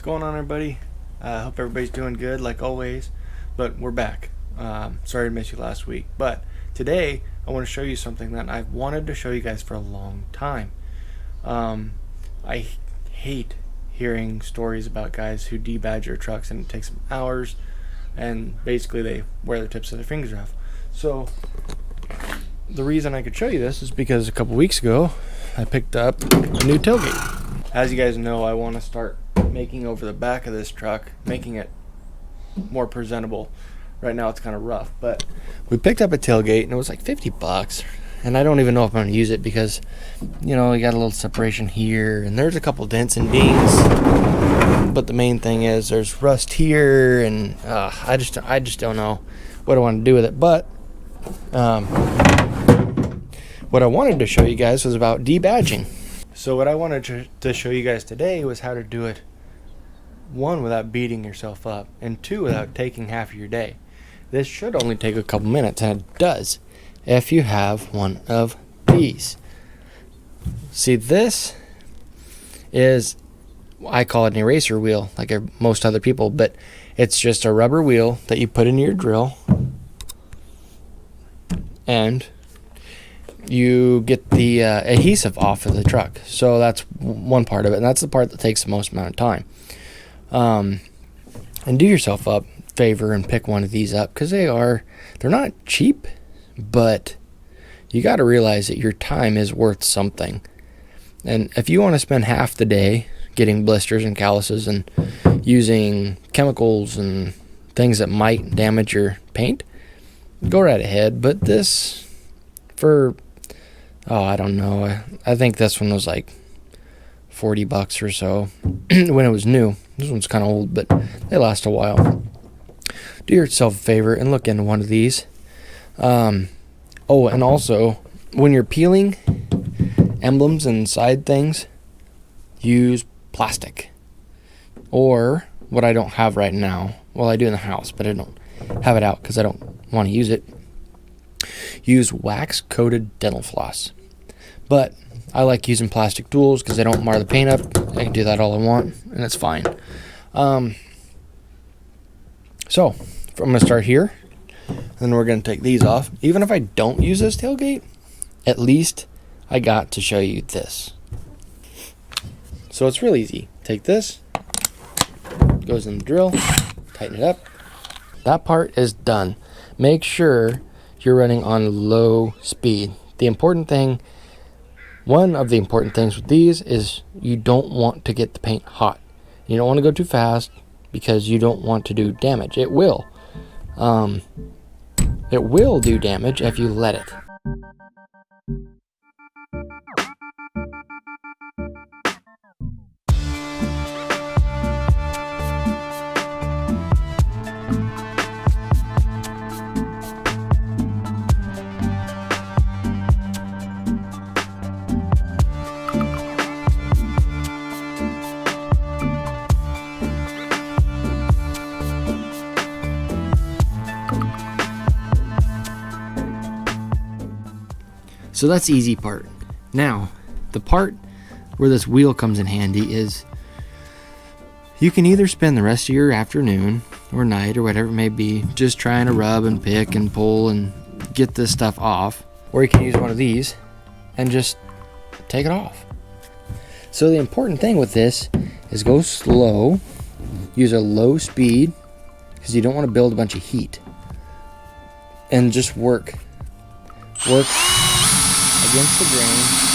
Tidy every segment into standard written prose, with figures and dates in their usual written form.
What's going on, everybody? Hope everybody's doing good, like always. But we're back. Sorry to miss you last week. But today, I want to show you something that I've wanted to show you guys for a long time. I hate hearing stories about guys who debadge their trucks and it takes them hours, and basically they wear the tips of their fingers off. So the reason I could show you this is because a couple weeks ago, I picked up a new tailgate. As you guys know, I want to start making over the back of this truck, making it more presentable. Right now it's kind of rough, but we picked up a tailgate and it was like $50, and I don't even know if I'm going to use it because, you know, you got a little separation here and there's a couple dents and dings, but the main thing is there's rust here, and I just don't know what I want to do with it. But what I wanted to show you guys was about debadging. So what I wanted to show you guys today was how to do it, one, without beating yourself up, and two, without taking half of your day. This should only take a couple minutes, and it does if you have one of these. See, this is, I call it an eraser wheel, like most other people, but it's just a rubber wheel that you put in your drill, and you get the adhesive off of the truck. So that's one part of it, and that's the part that takes the most amount of time. And do yourself a favor and pick one of these up, because they're not cheap, but you got to realize that your time is worth something. And if you want to spend half the day getting blisters and calluses and using chemicals and things that might damage your paint, go right ahead. But this, I don't know, I think this one was like $40 or so when it was new. This one's kind of old, but they last a while. Do yourself a favor and look into one of these. And also, when you're peeling emblems and side things, use plastic. Or, what I don't have right now, well, I do in the house, but I don't have it out because I don't want to use it, use wax-coated dental floss. But I like using plastic tools because they don't mar the paint up. I can do that all I want, and it's fine. So I'm going to start here, and then we're going to take these off. Even if I don't use this tailgate, at least I got to show you this. So it's real easy. Take this, goes in the drill, tighten it up. That part is done. Make sure you're running on low speed. One of the important things with these is you don't want to get the paint hot. You don't want to go too fast because you don't want to do damage. It will. It will do damage if you let it. So that's the easy part. Now, the part where this wheel comes in handy is you can either spend the rest of your afternoon or night or whatever it may be just trying to rub and pick and pull and get this stuff off, or you can use one of these and just take it off. So the important thing with this is go slow, use a low speed because you don't want to build a bunch of heat, and just work against the grain.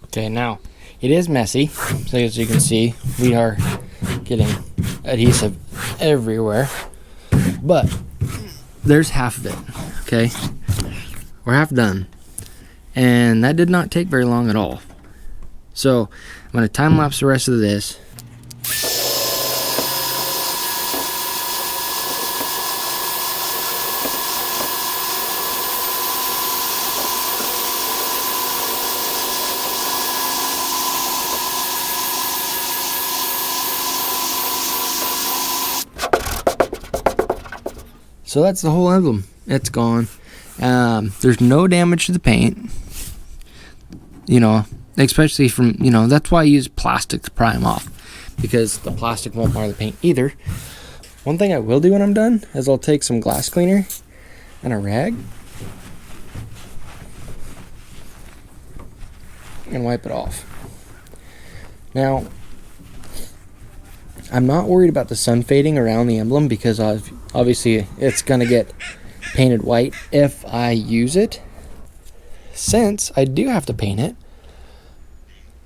Okay, now it is messy, so as you can see, we are getting adhesive everywhere, but there's half of it. Okay, we're half done, and that did not take very long at all. So I'm going to time lapse the rest of this. So that's the whole emblem. It's gone. There's no damage to the paint. You know, especially from, you know, that's why I use plastic to prime off, because the plastic won't mar the paint either. One thing I will do when I'm done is I'll take some glass cleaner and a rag and wipe it off. Now, I'm not worried about the sun fading around the emblem, because obviously it's going to get painted white if I use it. Since I do have to paint it,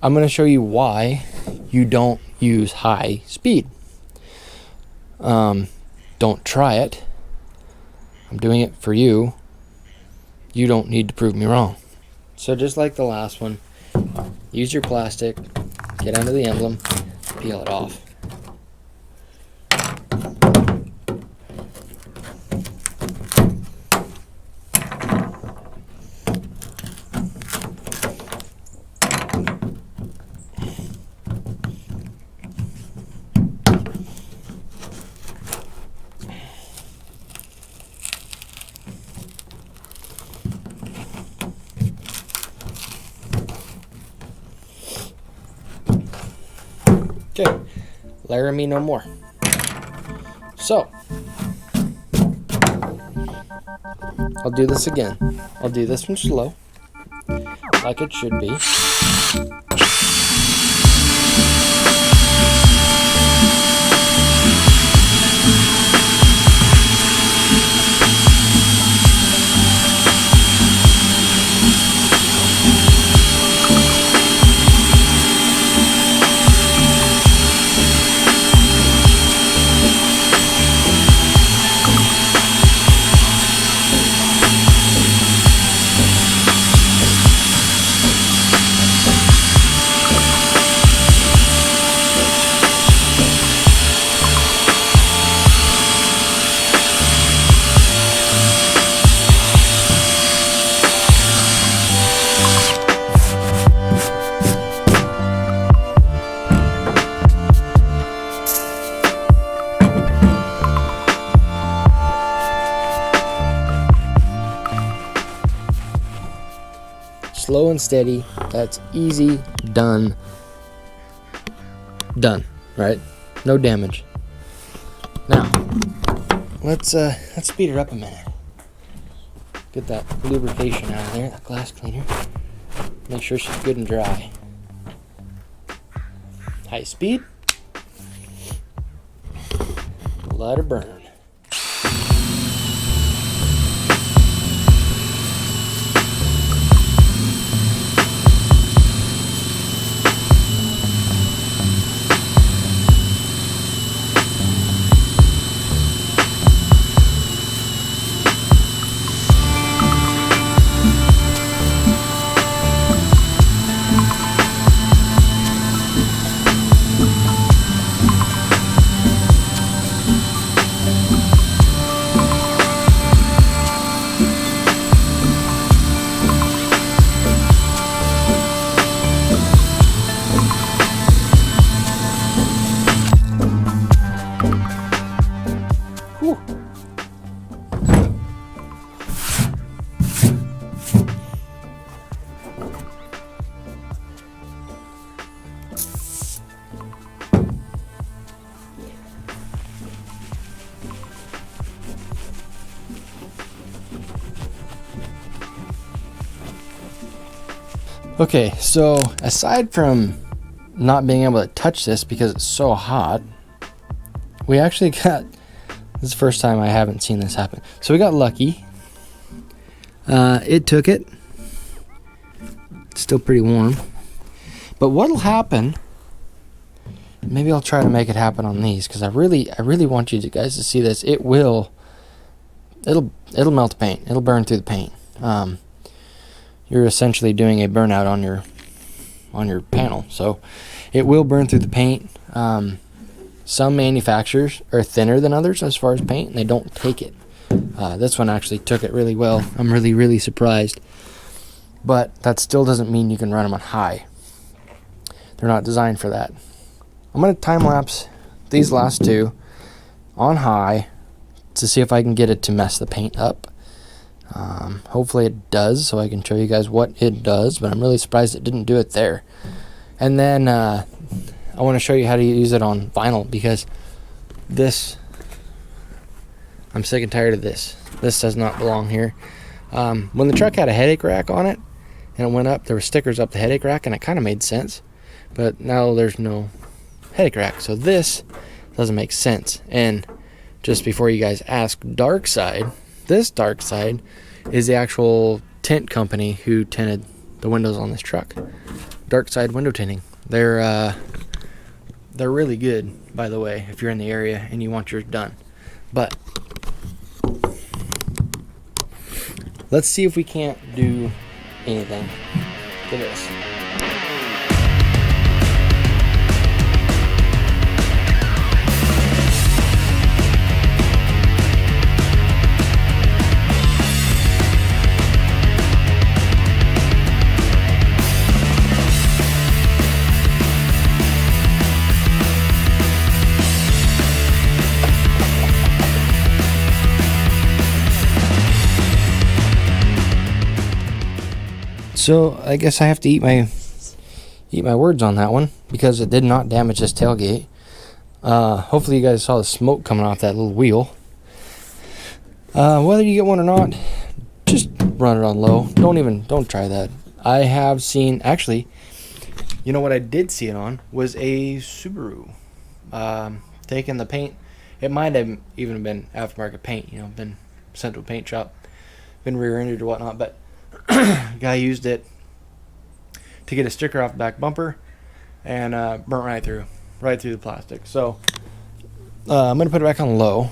I'm going to show you why you don't use high speed. Don't try it. I'm doing it for you. You don't need to prove me wrong. So just like the last one, use your plastic, get under the emblem, peel it off. Okay, layer me no more. So, I'll do this again. I'll do this one slow, like it should be. Slow and steady. That's easy. Done. Done. Right? No damage. Now, let's speed it up a minute. Get that lubrication out of there, that glass cleaner. Make sure she's good and dry. High speed. Let her burn. Okay, so aside from not being able to touch this because it's so hot, we actually got, this is the first time I haven't seen this happen. So we got lucky. It took it. It's still pretty warm. But what'll happen, maybe I'll try to make it happen on these, because I really want you guys to see this. It'll melt the paint. It'll burn through the paint. You're essentially doing a burnout on your panel, so it will burn through the paint. Some manufacturers are thinner than others as far as paint, and they don't take it. This one actually took it really well. I'm really surprised. But that still doesn't mean you can run them on high. They're not designed for that. I'm going to time lapse these last two on high to see if I can get it to mess the paint up. Hopefully it does, so I can show you guys what it does, but I'm really surprised it didn't do it there. And then I want to show you how to use it on vinyl, because this, I'm sick and tired of this. This does not belong here. When the truck had a headache rack on it and it went up, there were stickers up the headache rack, and it kind of made sense. But now there's no headache rack, so this doesn't make sense. And just before you guys ask, Darkside, this Darkside is the actual tint company who tinted the windows on this truck. Darkside Window Tinting. They're really good, by the way, if you're in the area and you want yours done. But let's see if we can't do anything to this. So I guess I have to eat my words on that one, because it did not damage this tailgate. Hopefully you guys saw the smoke coming off that little wheel. Whether you get one or not, just run it on low. Don't try that. I have seen, actually, you know what I did see it on was a Subaru. Taking the paint, it might have even been aftermarket paint, been sent to a paint shop, been rear-ended or whatnot, but guy used it to get a sticker off the back bumper, and burnt right through the plastic. So I'm gonna put it back on low,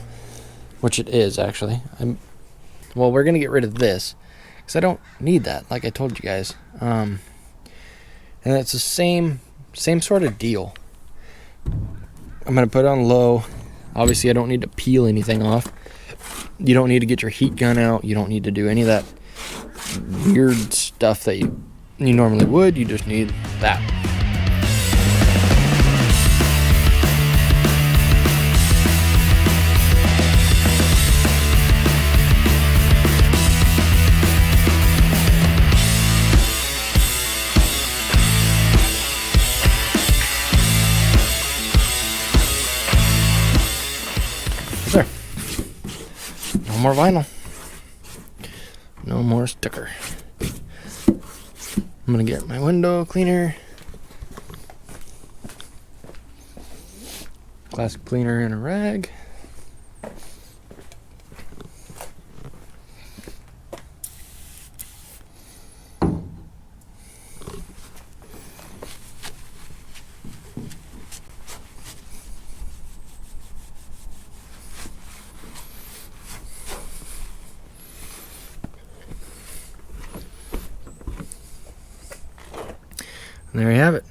which it is actually. We're gonna get rid of this because I don't need that, like I told you guys. And it's the same sort of deal. I'm gonna put it on low. Obviously I don't need to peel anything off. You don't need to get your heat gun out. You don't need to do any of that weird stuff that you normally would. You just need that. There. No more vinyl. No more sticker. I'm gonna get my window cleaner, classic cleaner and a rag. And there you have it.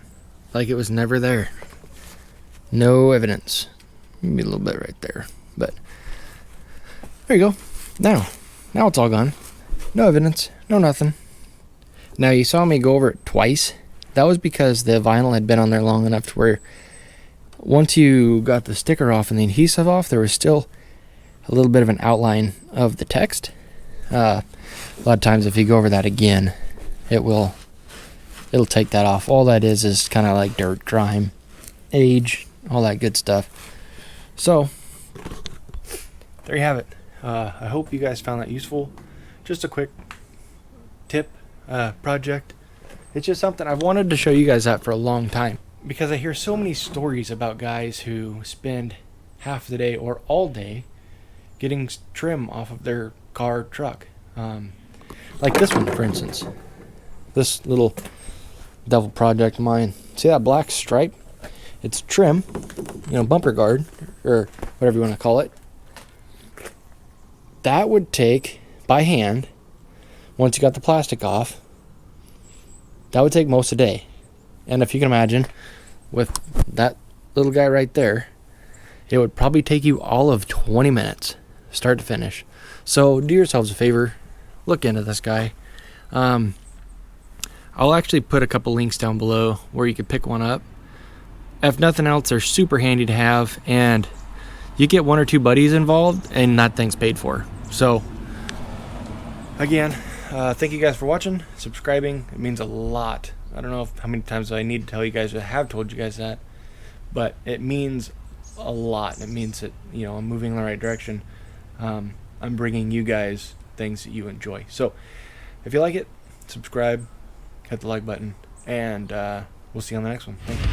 Like it was never there. No evidence. Maybe a little bit right there. But there you go. Now it's all gone. No evidence. No nothing. Now you saw me go over it twice. That was because the vinyl had been on there long enough to where once you got the sticker off and the adhesive off, there was still a little bit of an outline of the text. A lot of times if you go over that again, it'll take that off. All that is kind of like dirt, grime, age, all that good stuff. So there you have it. I hope you guys found that useful. Just a quick tip project. It's just something I've wanted to show you guys that for a long time, because I hear so many stories about guys who spend half the day or all day getting trim off of their car, truck. Like this one, for instance. This little devil project of mine. See that black stripe? It's trim, bumper guard, or whatever you want to call it. That would take, by hand, once you got the plastic off, that would take most of the day. And if you can imagine, with that little guy right there, it would probably take you all of 20 minutes, start to finish. So do yourselves a favor, look into this guy. I'll actually put a couple links down below where you could pick one up. If nothing else, they're super handy to have, and you get 1 or 2 buddies involved, and that thing's paid for. So, again, thank you guys for watching, subscribing. It means a lot. I don't know how many times I need to tell you guys. I have told you guys that, but it means a lot. It means that I'm moving in the right direction. I'm bringing you guys things that you enjoy. So, if you like it, subscribe, hit the like button, and we'll see you on the next one. Thank you.